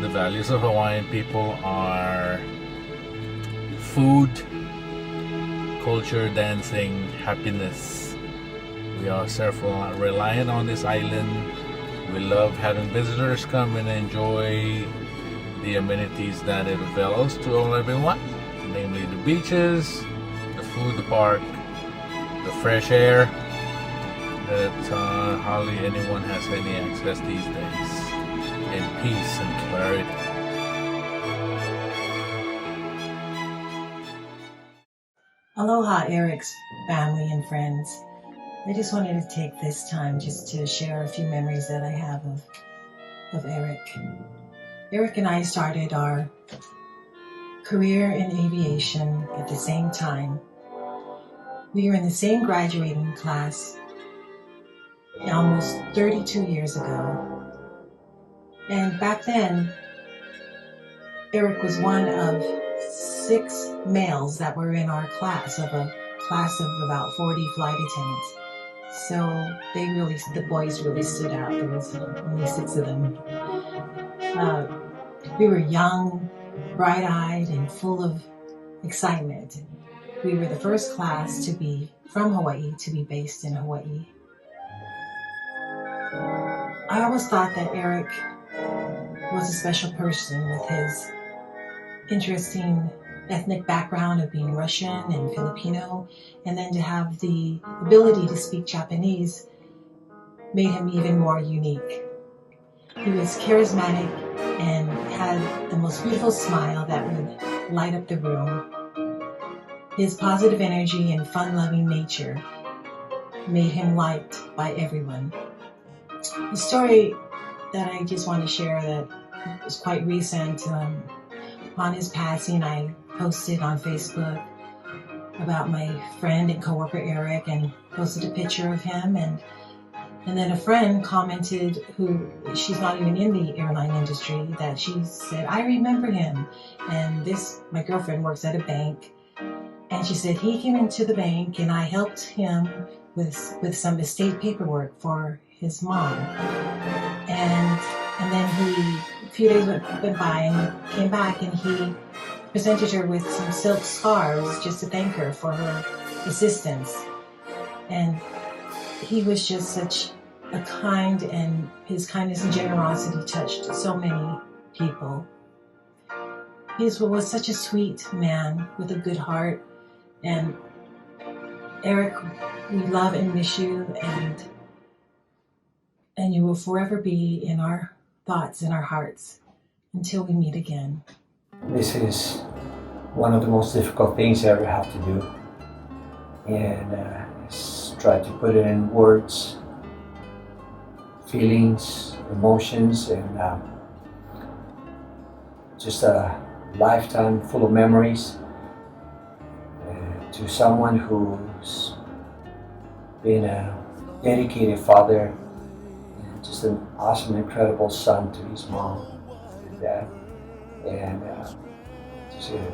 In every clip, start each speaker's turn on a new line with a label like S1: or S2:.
S1: the values of Hawaiian people are food, culture, dancing, happiness. We are self-reliant on this island. We love having visitors come and enjoy the amenities that it avails to all everyone, namely the beaches, the food, the park, the fresh air that hardly anyone has any access these days, and peace and clarity.
S2: Aloha, Eric's family and friends. I just wanted to take this time just to share a few memories that I have of Eric. Eric and I started our career in aviation at the same time. We were in the same graduating class almost 32 years ago. And back then, Eric was one of 6 males that were in our class, of a class of about 40 flight attendants. So the boys really stood out. There was only 6 of them. We were young, bright-eyed, and full of excitement. We were the first class to be from Hawaii, to be based in Hawaii. I always thought that Eric was a special person with his interesting ethnic background of being Russian and Filipino, and then to have the ability to speak Japanese made him even more unique. He was charismatic and had the most beautiful smile that would light up the room. His positive energy and fun-loving nature made him liked by everyone. The story that I just want to share that was quite recent, upon his passing, I posted on Facebook about my friend and coworker Eric, and posted a picture of him, and then a friend commented, who she's not even in the airline industry, that she said, I remember him. And my girlfriend works at a bank, and she said he came into the bank and I helped him with some estate paperwork for his mom. And then a few days went by, and he came back and he presented her with some silk scarves just to thank her for her assistance. And he was just such a kind, and his kindness and generosity touched so many people. He was such a sweet man with a good heart. And Eric, we love and miss you, and you will forever be in our thoughts and our hearts until we meet again.
S3: This is one of the most difficult things I ever have to do, and try to put it in words, feelings, emotions, and just a lifetime full of memories to someone who's been a dedicated father and just an awesome, incredible son to his mom and dad, and just a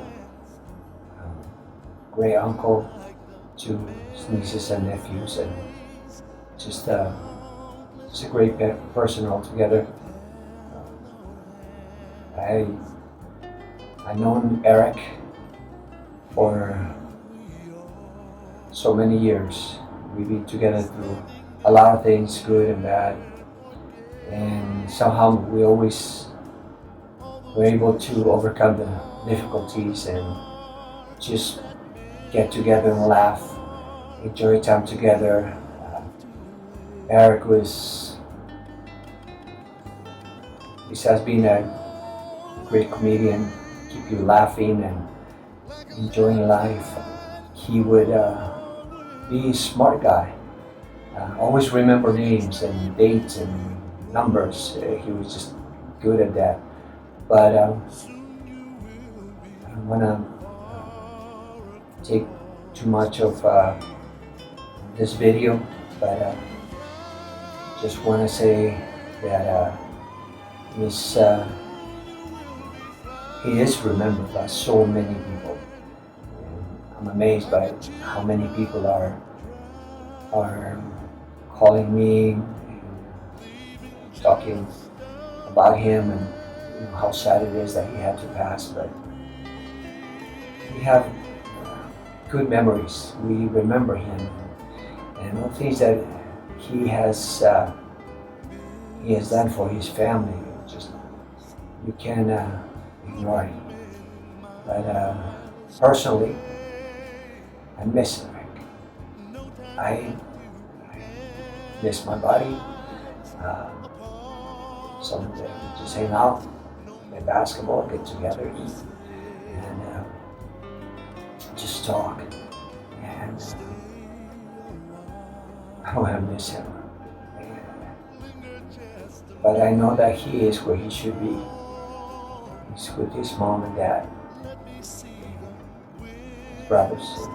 S3: great uncle to his nieces and nephews, and just a great person altogether. I've known Eric for so many years. We've been together through a lot of things, good and bad, and somehow we always were able to overcome the difficulties and just get together and laugh, enjoy time together. Eric besides being a great comedian, keep you laughing and enjoying life, he would be a smart guy. Always remember names and dates and numbers. He was just good at that. But I don't want to take too much of this video, but just want to say that he is remembered by so many people. And I'm amazed by how many people are calling me and talking about him, and how sad it is that he had to pass, but we have good memories. We remember him and all things that he has done for his family. Just you can't ignore it. But personally, I miss Eric. I miss my body. Some day just hang out, play basketball, get together, eat, and just talk. And I don't want to miss him. But I know that he is where he should be. He's with his mom and dad, his brothers, and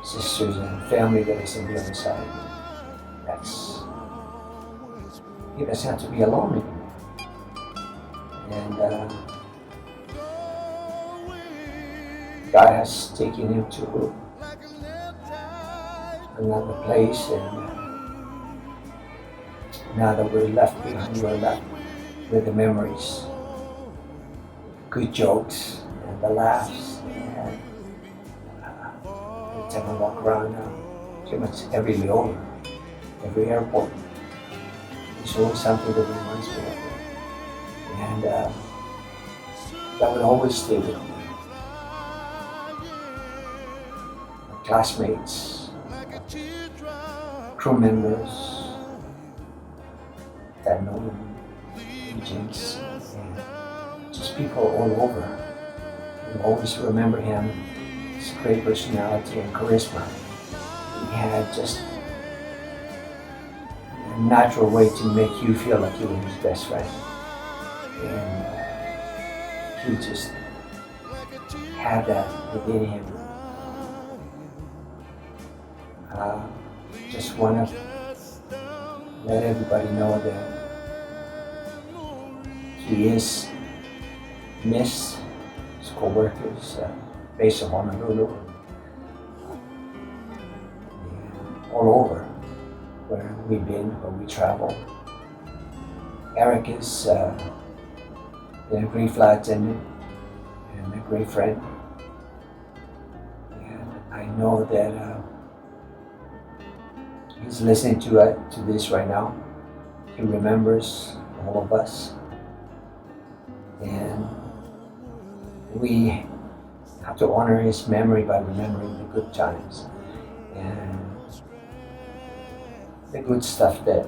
S3: sisters, and family that is on the other side. He doesn't have to be alone anymore. And God has taken him to another place, and now that we're left behind, we're left with the memories, good jokes, and the laughs, and every time I walk around now, pretty much every layover, every airport, there's always something that reminds me of it. And that would always stay with me. My classmates, crew members that know him, agents, and just people all over. We always remember him, his great personality and charisma. He had just a natural way to make you feel like you were his best friend. And he just had that within him. Just want to let everybody know that he is missed, his co-workers, based on Honolulu, and all over where we've been, where we travel. Eric is a great flight attendant and a great friend. And I know that he's listening to this right now. He remembers all of us. And we have to honor his memory by remembering the good times and the good stuff that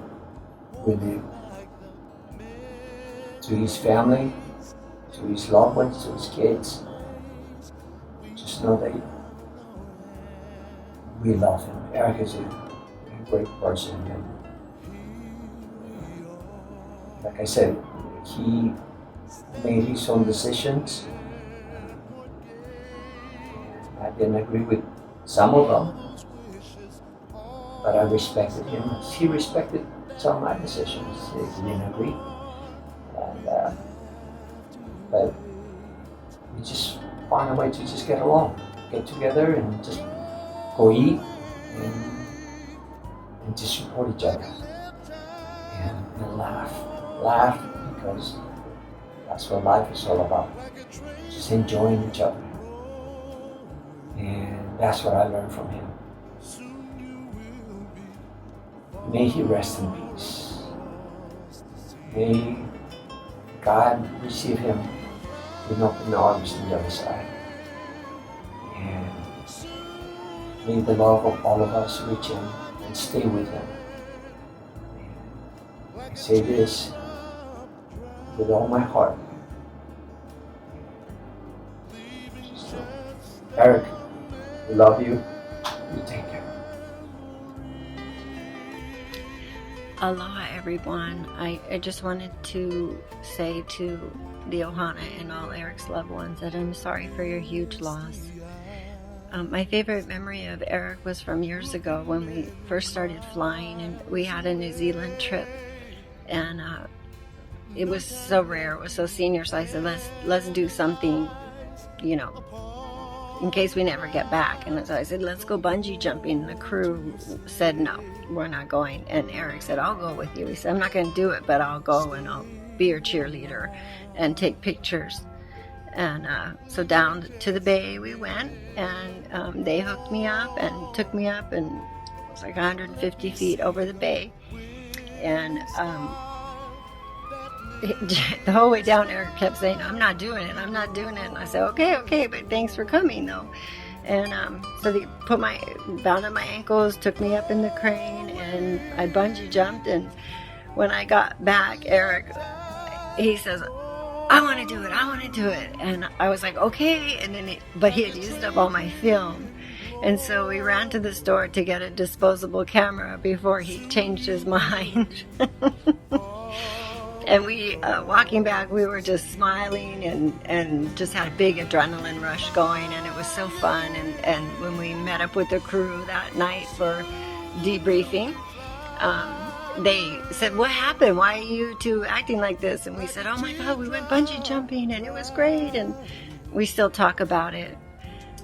S3: we did. To his family, to his loved ones, to his kids, just know that we love him. Eric is a great person, and like I said, he made his own decisions. I didn't agree with some of them, but I respected him as he respected some of my decisions. He didn't agree, but we just find a way to just get along, get together, and just go eat and just support each other and laugh because that's what life is all about. Just enjoying each other. And that's what I learned from him. May he rest in peace. May God receive him with open arms on the other side. And may the love of all of us reach him and stay with him. And I say this with all my heart. Eric, we love you. You take care.
S4: Aloha, everyone. I just wanted to say to the Ohana and all Eric's loved ones that I'm sorry for your huge loss. My favorite memory of Eric was from years ago when we first started flying, and we had a New Zealand trip, and it was so rare, it was so senior, so I said, let's do something, in case we never get back. And so I said, let's go bungee jumping. And the crew said, no, we're not going. And Eric said, I'll go with you. He said, I'm not going to do it, but I'll go and I'll be her cheerleader and take pictures. And so down to the bay we went, and they hooked me up and took me up, and it was like 150 feet over the bay. And the whole way down, Eric kept saying, I'm not doing it. And I said, okay, but thanks for coming though. And so they bound up my ankles, took me up in the crane, and I bungee jumped. And when I got back, Eric, he says, I want to do it. And I was like, okay. And then but he had used up all my film. And so we ran to the store to get a disposable camera before he changed his mind. And we, walking back, we were just smiling and just had a big adrenaline rush going, and it was so fun. And when we met up with the crew that night for debriefing, they said, what happened? Why are you two acting like this? And we said, oh my God, we went bungee jumping and it was great. And we still talk about it.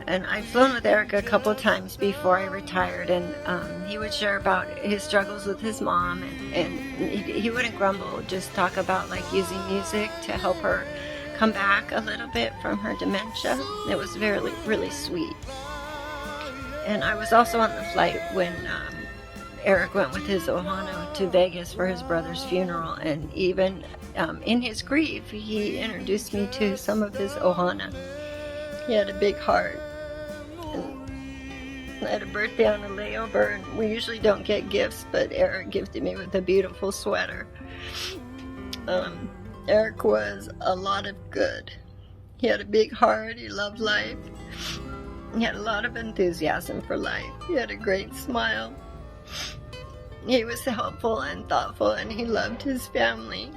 S4: And I've flown with Eric a couple of times before I retired, and he would share about his struggles with his mom, and he wouldn't grumble, just talk about like using music to help her come back a little bit from her dementia. It was really, really sweet. And I was also on the flight when Eric went with his Ohana to Vegas for his brother's funeral, and even in his grief, he introduced me to some of his Ohana. He had a big heart. And I had a birthday on a layover, and we usually don't get gifts, but Eric gifted me with a beautiful sweater. Eric was a lot of good. He had a big heart. He loved life. He had a lot of enthusiasm for life. He had a great smile. He was helpful and thoughtful, and he loved his family.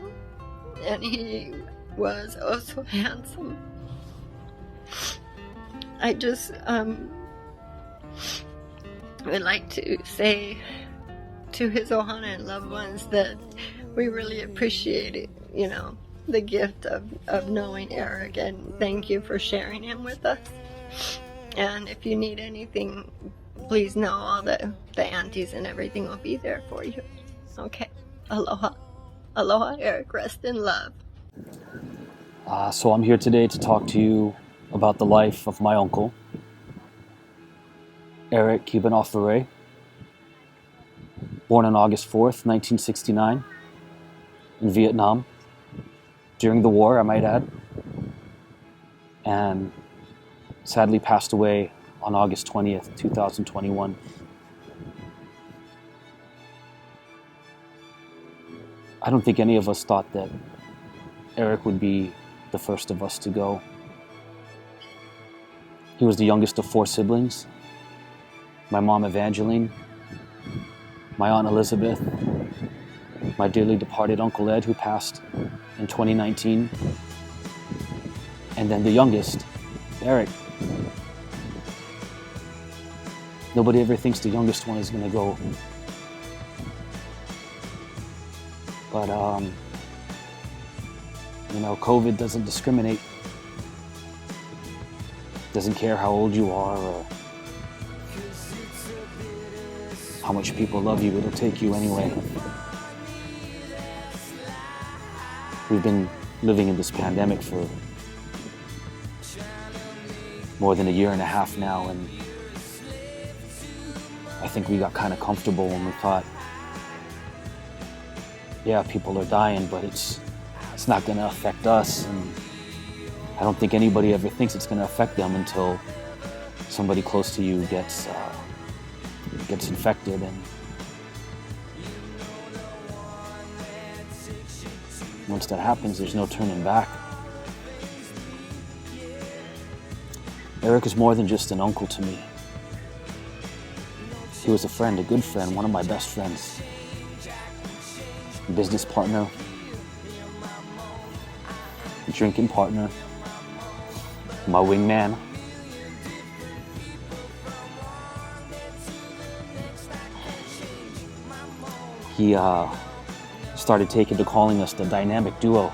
S4: And he was oh so handsome. I just would like to say to his Ohana and loved ones that we really appreciate it, the gift of knowing Eric, and thank you for sharing him with us. And if you need anything, please know all the aunties and everything will be there for you. Okay. Aloha. Aloha, Eric. Rest in love.
S5: So I'm here today to talk to you about the life of my uncle, Eric Viray, born on August 4th, 1969, in Vietnam, during the war, I might add, and sadly passed away on August 20th, 2021. I don't think any of us thought that Eric would be the first of us to go. He was the youngest of 4 siblings. My mom, Evangeline, my aunt, Elizabeth, my dearly departed Uncle Ed, who passed in 2019, and then the youngest, Eric. Nobody ever thinks the youngest one is going to go. But, COVID doesn't discriminate. Doesn't care how old you are or how much people love you, it'll take you anyway. We've been living in this pandemic for more than a year and a half now, and I think we got kind of comfortable when we thought, yeah, people are dying, but it's not going to affect us. And I don't think anybody ever thinks it's going to affect them until somebody close to you gets infected, and once that happens, there's no turning back. Eric is more than just an uncle to me. He was a friend, a good friend, one of my best friends, a business partner, a drinking partner, my wingman. He started taking to calling us the dynamic duo,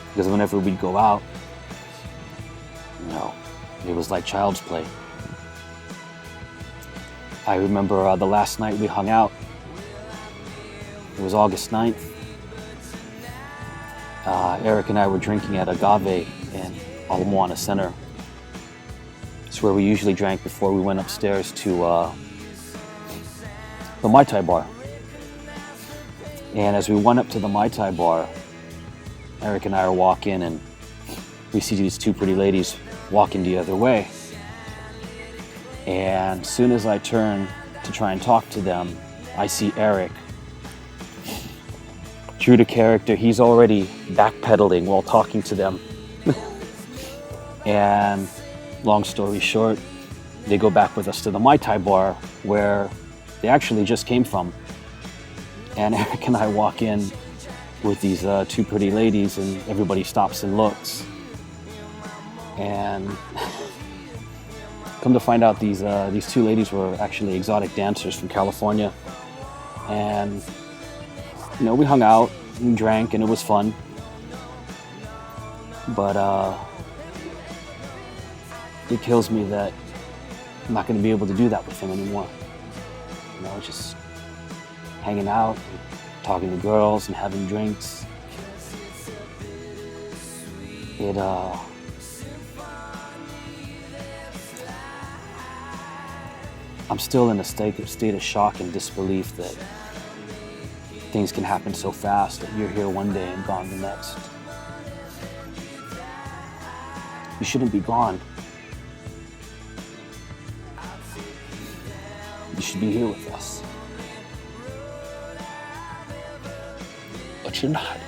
S5: because whenever we'd go out, it was like child's play. I remember the last night we hung out. It was August 9th. Eric and I were drinking at Agave in Ala Moana Center. It's where we usually drank before we went upstairs to the Mai Tai bar. And as we went up to the Mai Tai bar, Eric and I are walking, and we see these two pretty ladies walking the other way. And as soon as I turn to try and talk to them, I see Eric. True to character, he's already backpedaling while talking to them. And long story short, they go back with us to the Mai Tai bar where they actually just came from. And Eric and I walk in with these two pretty ladies, and everybody stops and looks. And come to find out, these two ladies were actually exotic dancers from California. And we hung out and drank, and it was fun. But it kills me that I'm not going to be able to do that with him anymore. Just hanging out, and talking to girls, and having drinks. I'm still in a state of shock and disbelief that things can happen so fast, that you're here one day and gone the next. You shouldn't be gone. You should be here with us. But you're not.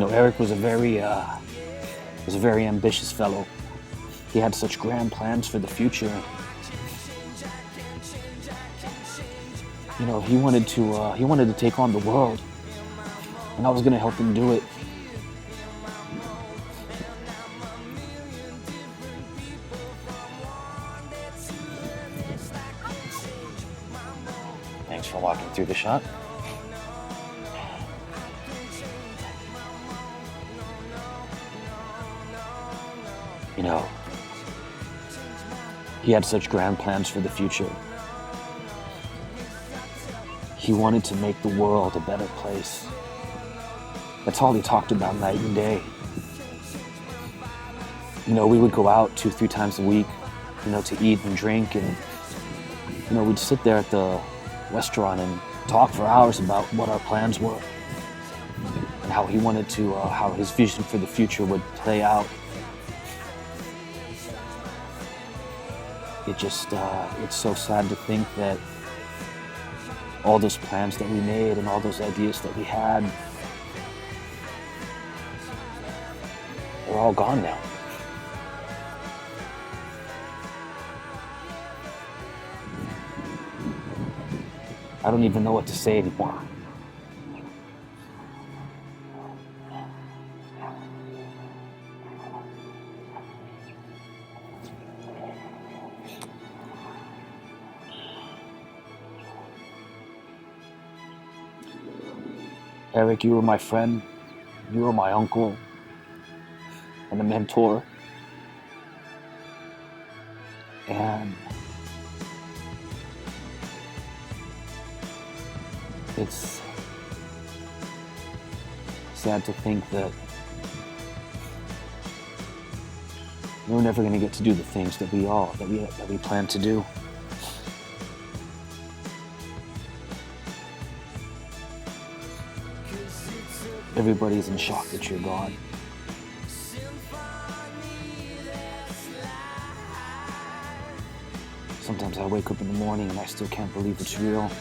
S5: Eric was a very ambitious fellow. He had such grand plans for the future. He wanted to take on the world, and I was going to help him do it. Thanks for walking through the shop. He had such grand plans for the future. He wanted to make the world a better place. That's all he talked about night and day. We would go out 2-3 times a week, to eat and drink, and we'd sit there at the restaurant and talk for hours about what our plans were and how he wanted to, how his vision for the future would play out. It's so sad to think that all those plans that we made and all those ideas that we had are all gone now. I don't even know what to say anymore. Eric, you were my friend, you were my uncle, and a mentor. And it's sad to think that we're never going to get to do the things that we plan to do. Everybody's in shock that you're gone. Sometimes I wake up in the morning and I still can't believe it's real.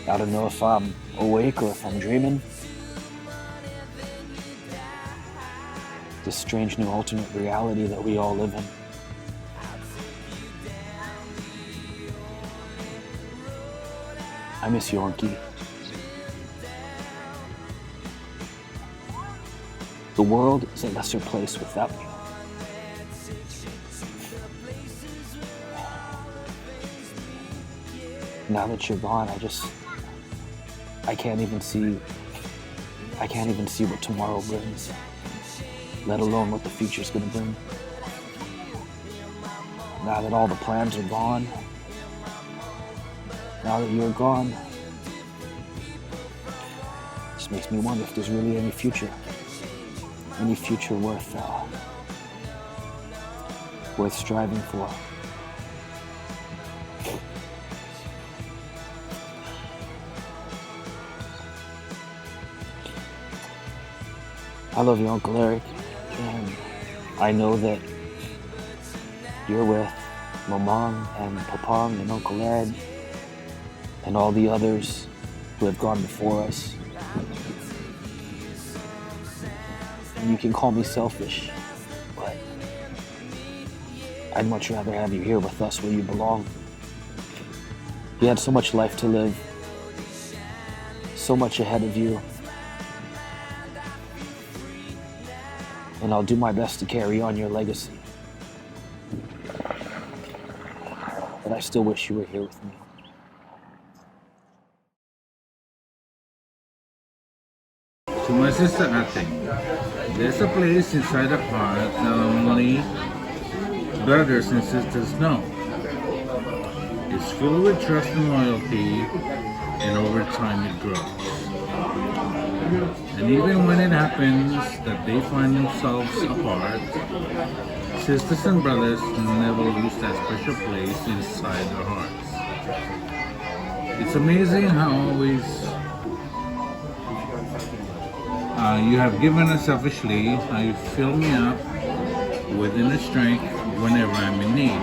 S5: I don't know if I'm awake or if I'm dreaming. This strange new alternate reality that we all live in. I miss you, Anki. The world is a lesser place without you. Now that you're gone, I can't even see what tomorrow brings, let alone what the future's gonna bring. Now that all the plans are gone, now that you're gone, this makes me wonder if there's really any future worth striving for. I love you, Uncle Eric, and I know that you're with Mamang and Papang and Uncle Ed and all the others who have gone before us. And you can call me selfish, but I'd much rather have you here with us where you belong. You had so much life to live, so much ahead of you. And I'll do my best to carry on your legacy. But I still wish you were here with me.
S1: To my sister Ate, there's a place inside the heart that only brothers and sisters know. It's filled with trust and loyalty, and over time it grows. And even when it happens that they find themselves apart, sisters and brothers never lose that special place inside their hearts. It's amazing how always you have given unselfishly, how you fill me up with inner strength whenever I'm in need.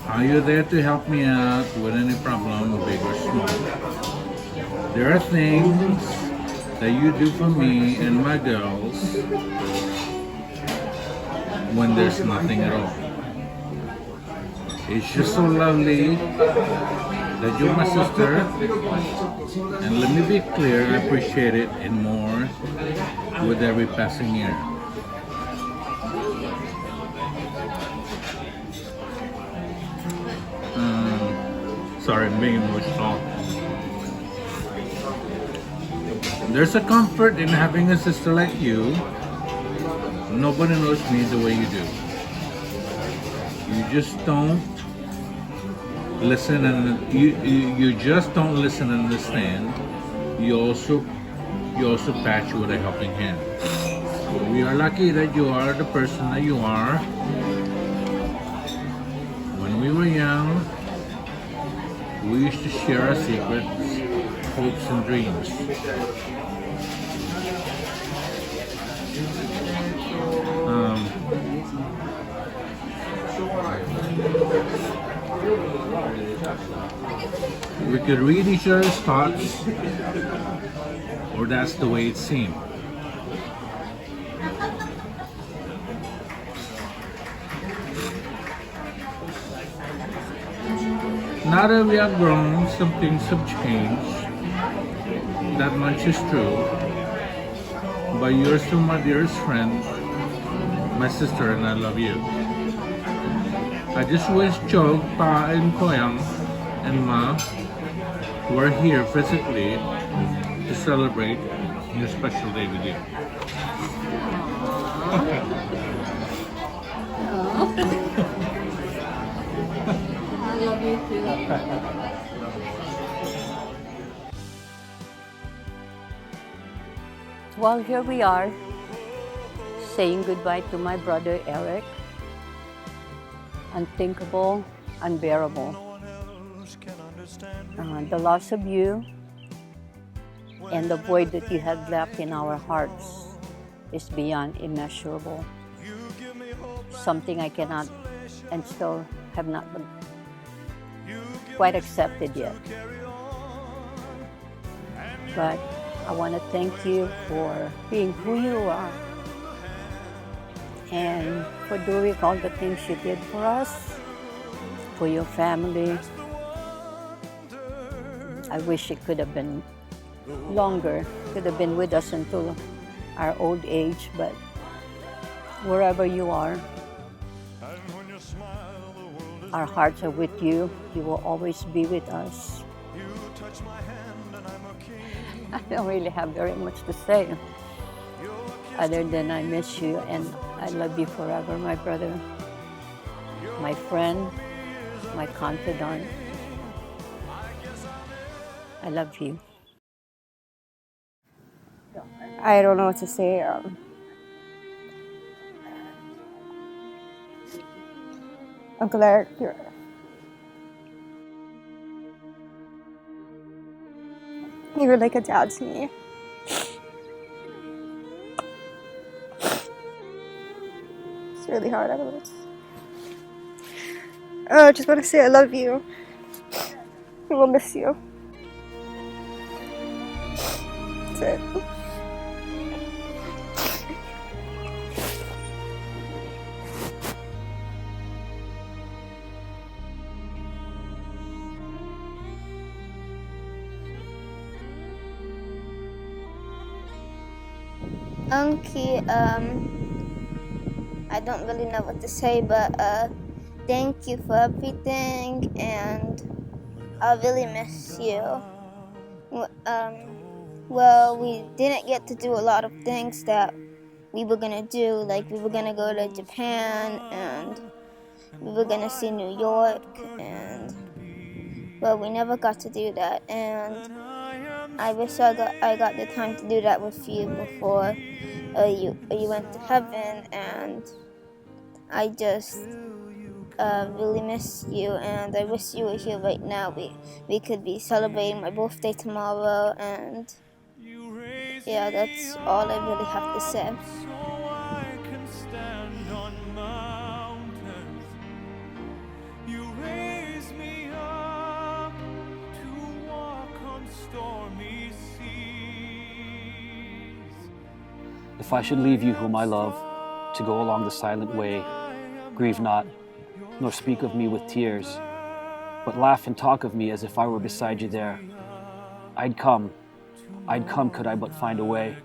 S1: How you're there to help me out with any problem, big or small. There are things that you do for me and my girls when there's nothing at all. It's just so lovely that you're my sister, and let me be clear, I appreciate it and more with every passing year. Sorry, I'm being emotional. There's a comfort in having a sister like you. Nobody knows me the way you do. You just don't listen and you just don't listen and understand. You also patch with a helping hand. We are lucky that you are the person that you are. When we were young, we used to share our secrets, hopes and dreams. We could read each other's thoughts, or that's the way it seemed. Now that we have grown, some things have changed. That much is true. But you're still my dearest friend, my sister, and I love you. I just wish Chog, Pa, and Koyang, and Ma were here physically to celebrate your special day with you.
S6: I love you too. Well, here we are, saying goodbye to my brother Eric. Unthinkable, unbearable. The loss of you and the void that you had left in our hearts is beyond immeasurable. Something I cannot and still have not quite accepted yet. But I want to thank you for being who you are and for doing all the things you did for us, for your family. I wish it could have been longer, could have been with us until our old age, but wherever you are, our hearts are with you. You will always be with us. I don't really have very much to say other than I miss you, and I love you forever, my brother, my friend, my confidant. I love you.
S7: I don't know what to say. Uncle Eric, you were like a dad to me. It's really hard. I don't know what to say. I just want to say I love you. We will miss you. That's it.
S8: Unky, I don't really know what to say, but thank you for everything, and I really miss you. Well, we didn't get to do a lot of things that we were gonna do, like we were gonna go to Japan, and we were gonna see New York, and well, we never got to do that, and I wish I got the time to do that with you before you went to heaven, and I just really miss you, and I wish you were here right now. We could be celebrating my birthday tomorrow, and yeah, that's all I really have to say.
S5: If I should leave you whom I love, to go along the silent way, grieve not, nor speak of me with tears, but laugh and talk of me as if I were beside you there. I'd come could I but find a way.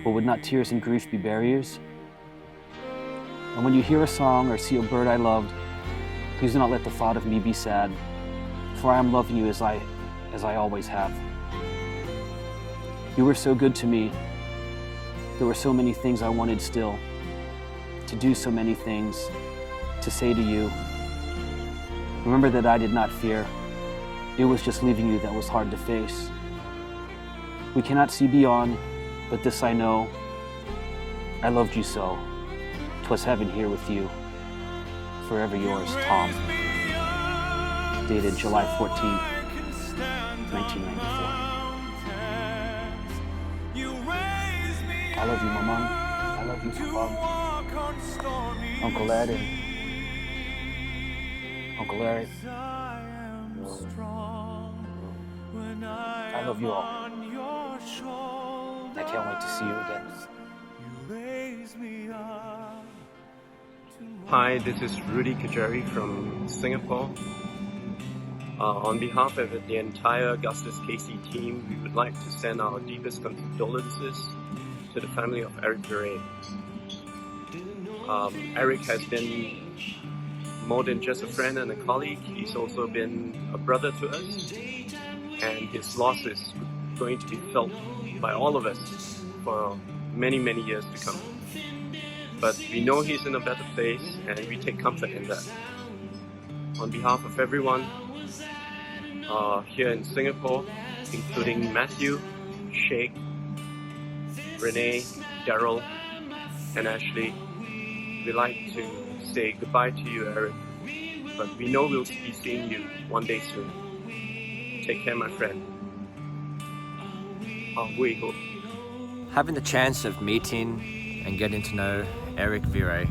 S5: But would not tears and grief be barriers? And when you hear a song or see a bird I loved, please do not let the thought of me be sad, for I am loving you as I always have. You were so good to me. There were so many things I wanted still, to do so many things, to say to you. Remember that I did not fear. It was just leaving you that was hard to face. We cannot see beyond, but this I know. I loved you so. 'Twas heaven here with you. Forever yours, Tom. Dated July 14th, 1994. I love you, Mama. I love you, Papa. Uncle Ed and Uncle Eric. I love you all. I can't wait to see you again.
S9: Hi, this is Rudy Kajari from Singapore. On behalf of the entire Augustus Casey team, we would like to send our deepest condolences to the family of Eric Viray. Eric has been more than just a friend and a colleague. He's also been a brother to us, and his loss is going to be felt by all of us for many, many years to come. But we know he's in a better place, and we take comfort in that. On behalf of everyone here in Singapore, including Matthew, Sheikh, Renee, Daryl, and Ashley, we'd like to say goodbye to you, Eric. But we know we'll be seeing you one day soon. Take care, my friend.
S10: Having the chance of meeting and getting to know Eric Viray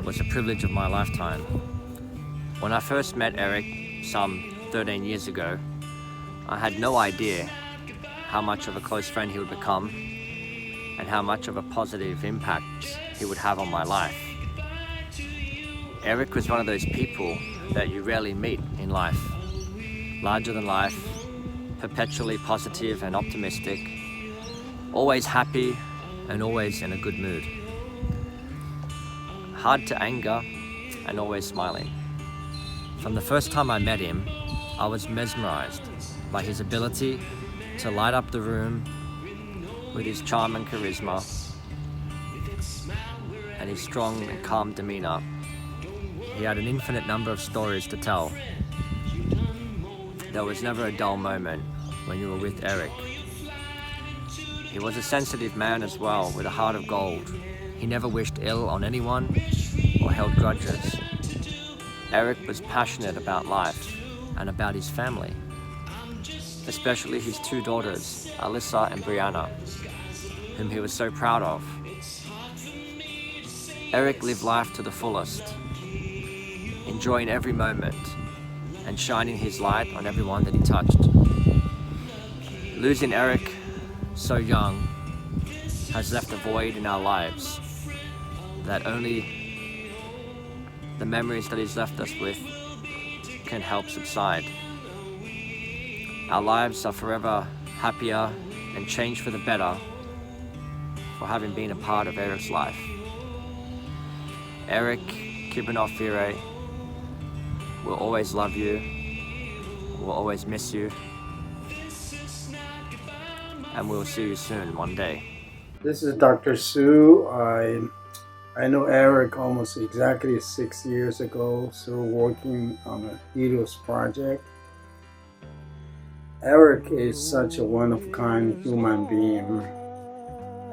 S10: was a privilege of my lifetime. When I first met Eric some 13 years ago, I had no idea how much of a close friend he would become and how much of a positive impact he would have on my life. Eric was one of those people that you rarely meet in life. Larger than life, perpetually positive and optimistic, always happy and always in a good mood. Hard to anger and always smiling. From the first time I met him, I was mesmerized by his ability to light up the room with his charm and charisma. and his strong and calm demeanor. He had an infinite number of stories to tell. There was never a dull moment when you were with Eric. He was a sensitive man as well, with a heart of gold. He never wished ill on anyone or held grudges. Eric was passionate about life and about his family, especially his two daughters, Alyssa and Brianna, whom he was so proud of. Eric lived life to the fullest, enjoying every moment and shining his light on everyone that he touched. Losing Eric so young has left a void in our lives that only the memories that he's left us with can help subside. Our lives are forever happier and changed for the better for having been a part of Eric's life. Eric Kibanoff Viray, we'll always love you, we'll always miss you, and we'll see you soon one day.
S11: This is Dr. Sue. I know Eric almost exactly 6 years ago, so working on a Helios project. Eric is such a one-of-a-kind human being.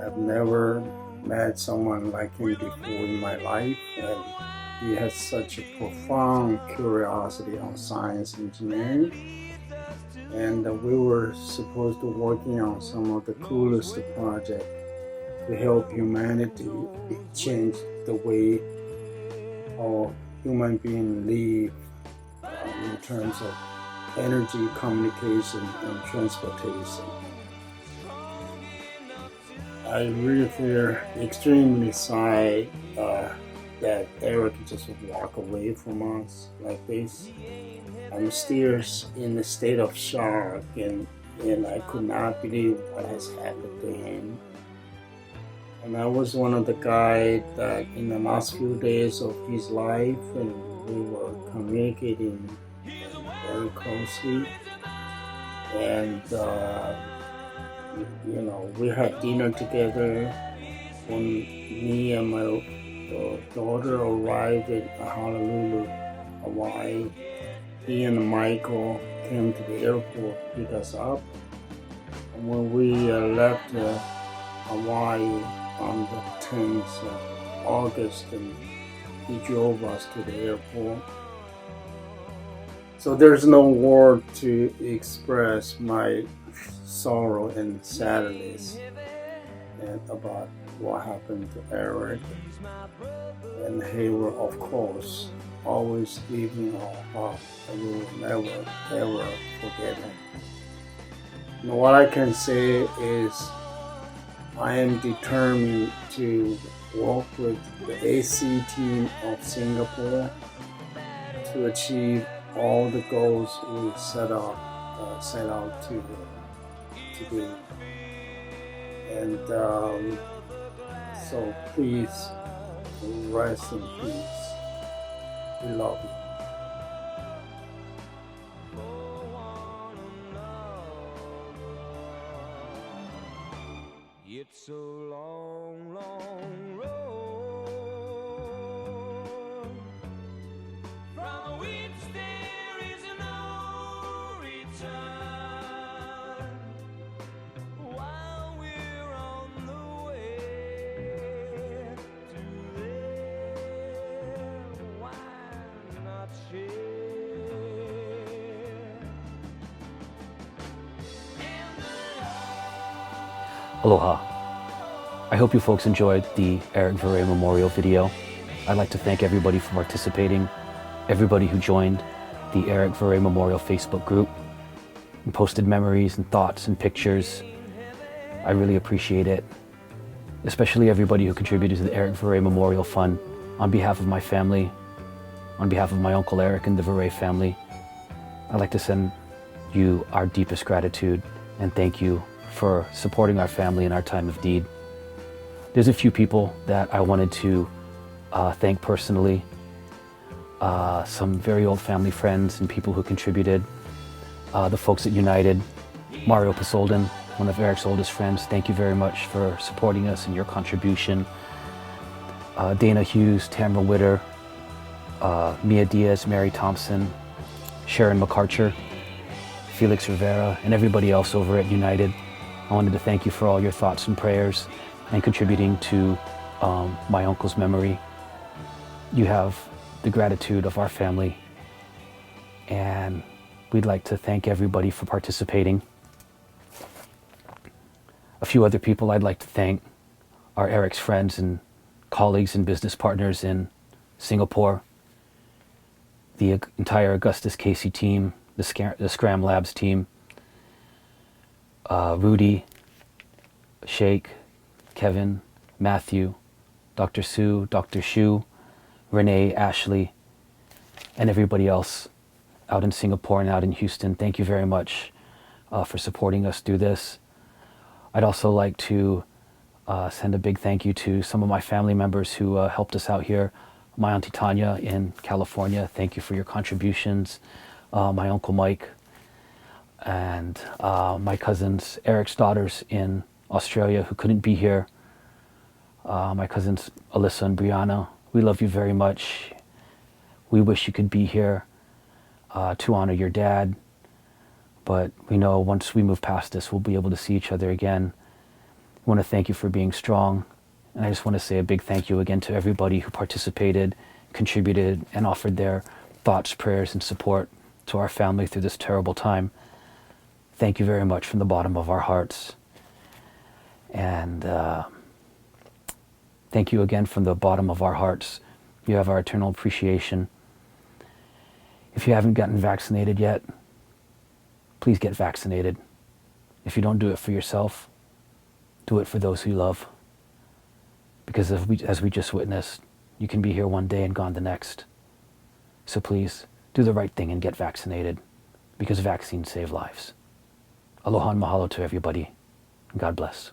S11: I've never met someone like him before in my life, and he has such a profound curiosity on science and engineering. And we were supposed to working on some of the coolest projects to help humanity change the way all human beings live in terms of energy, communication, and transportation. I really feel extremely sad that Eric just walked away from us like this. I'm still in a state of shock, and I could not believe what has happened to him. And I was one of the guys that in the last few days of his life, and we were communicating very closely. And we had dinner together. When me and my daughter arrived at Honolulu, Hawaii, he and Michael came to the airport to pick us up. And when we left Hawaii on the 10th of August, and he drove us to the airport. So there's no word to express my sorrow and sadness about what happened to Eric. And he will, of course, always live in our heart, and we will never, ever forget him. And what I can say is I am determined to work with the AC team of Singapore to achieve all the goals we set out to do. And so please rest in peace. We love you.
S12: It's a long, long road from which there is no return. While we're on the way to there, why not share?
S5: Aloha. I hope you folks enjoyed the Eric Viray Memorial video. I'd like to thank everybody for participating, everybody who joined the Eric Viray Memorial Facebook group and posted memories and thoughts and pictures. I really appreciate it, especially everybody who contributed to the Eric Viray Memorial Fund. On behalf of my family, on behalf of my Uncle Eric and the Viray family, I'd like to send you our deepest gratitude and thank you for supporting our family in our time of need. There's a few people that I wanted to thank personally. Some very old family friends and people who contributed. The folks at United, Mario Pasolden, one of Eric's oldest friends, thank you very much for supporting us and your contribution. Dana Hughes, Tamara Witter, Mia Diaz, Mary Thompson, Sharon McArcher, Felix Rivera, and everybody else over at United. I wanted to thank you for all your thoughts and prayers and contributing to my uncle's memory. You have the gratitude of our family, and we'd like to thank everybody for participating. A few other people I'd like to thank are Eric's friends and colleagues and business partners in Singapore, the entire Augustus Casey team, the Scram Labs team, Rudy, Sheikh, Kevin, Matthew, Dr. Sue, Dr. Shu, Renee, Ashley, and everybody else out in Singapore and out in Houston. Thank you very much for supporting us through this. I'd also like to send a big thank you to some of my family members who helped us out here. My Auntie Tanya in California, thank you for your contributions. My Uncle Mike, and my cousins, Eric's daughters in Australia who couldn't be here. My cousins Alyssa and Brianna, we love you very much. We wish you could be here to honor your dad, but we know once we move past this, we'll be able to see each other again. I want to thank you for being strong, and I just want to say a big thank you again to everybody who participated, contributed, and offered their thoughts, prayers, and support to our family through this terrible time. Thank you very much from the bottom of our hearts. And thank you again from the bottom of our hearts. You have our eternal appreciation. If you haven't gotten vaccinated yet, please get vaccinated. If you don't do it for yourself, do it for those who you love. Because as we just witnessed, you can be here one day and gone the next. So please, do the right thing and get vaccinated, because vaccines save lives. Aloha and mahalo to everybody, and God bless.